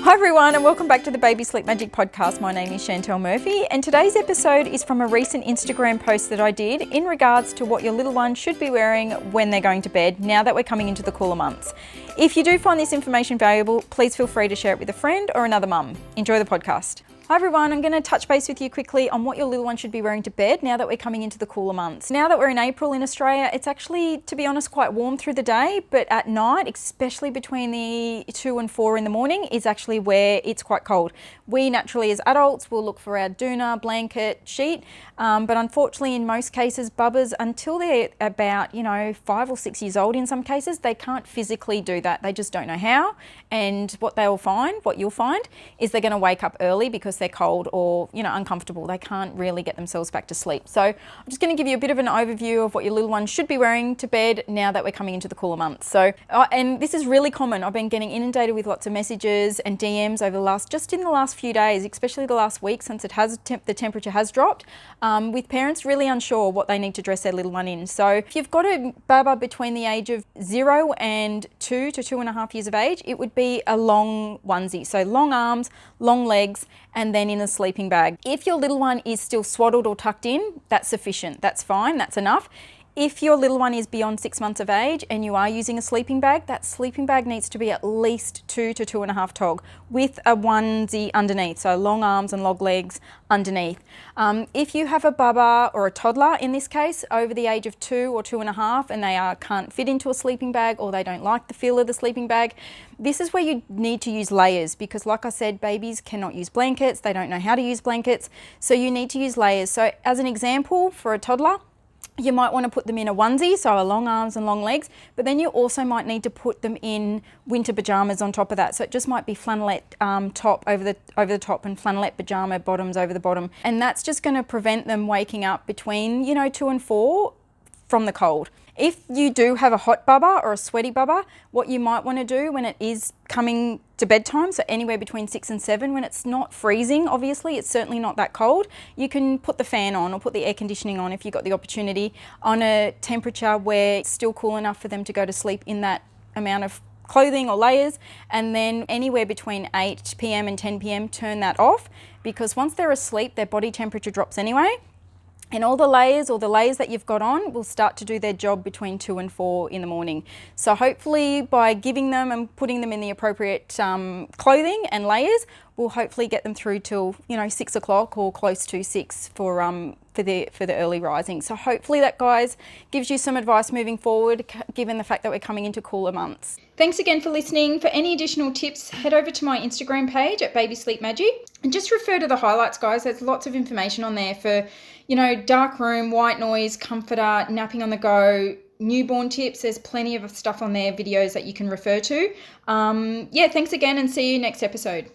Hi everyone and welcome back to the Baby Sleep Magic podcast. My name is Chantal Murphy and today's episode is from a recent Instagram post that I did in regards to what your little one should be wearing when they're going to bed now that we're coming into the cooler months. If you do find this information valuable, please feel free to share it with a friend or another mum. Enjoy the podcast. Hi everyone, I'm going to touch base with you quickly on what your little one should be wearing to bed now that we're coming into the cooler months. Now that we're in April in Australia, it's actually, to be honest, quite warm through the day, but at night, especially between the 2 and 4 in the morning, is actually where it's quite cold. We naturally as adults will look for our doona, blanket, sheet, but unfortunately in most cases, bubbas, until they're about 5 or 6 years old in some cases, they can't physically do that. They just don't know how, and what you'll find, is they're going to wake up early because they're cold or uncomfortable. They can't really get themselves back to sleep. So I'm just going to give you a bit of an overview of what your little one should be wearing to bed now that we're coming into the cooler months. So and this is really common. I've been getting inundated with lots of messages and DMs over just in the last few days, especially the last week since the temperature has dropped, with parents really unsure what they need to dress their little one in. So if you've got a baba between the age of 0 and 2 to 2.5 years of age, it would be a long onesie. So long arms, long legs, and then in a sleeping bag. If your little one is still swaddled or tucked in, that's sufficient. That's fine, that's enough. If your little one is beyond 6 months of age and you are using a sleeping bag, that sleeping bag needs to be at least 2 to 2.5 tog with a onesie underneath, so long arms and long legs underneath. If you have a baba or a toddler in this case over the age of 2 or 2.5 and they can't fit into a sleeping bag or they don't like the feel of the sleeping bag, this is where you need to use layers because, like I said, babies cannot use blankets, they don't know how to use blankets, so you need to use layers. So as an example, for a toddler, you might want to put them in a onesie, so a long arms and long legs, but then you also might need to put them in winter pajamas on top of that. So it just might be flannelette top over the top and flannelette pajama bottoms over the bottom. And that's just going to prevent them waking up between 2 and 4 from the cold. If you do have a hot baba or a sweaty baba, what you might want to do when it is coming to bedtime, so anywhere between 6 and 7, when it's not freezing, obviously, it's certainly not that cold, you can put the fan on or put the air conditioning on if you've got the opportunity on a temperature where it's still cool enough for them to go to sleep in that amount of clothing or layers, and then anywhere between 8 p.m. and 10 p.m. turn that off, because once they're asleep, their body temperature drops anyway. And all the layers that you've got on will start to do their job between 2 and 4 in the morning. So hopefully by giving them and putting them in the appropriate clothing and layers, we'll hopefully get them through till 6 o'clock or close to 6 for the early rising. So hopefully that, guys, gives you some advice moving forward, given the fact that we're coming into cooler months. Thanks again for listening. For any additional tips, head over to my Instagram page at Baby Sleep Magic and just refer to the highlights, guys. There's lots of information on there for, dark room, white noise, comforter, napping on the go, newborn tips. There's plenty of stuff on there, videos that you can refer to. Thanks again and see you next episode.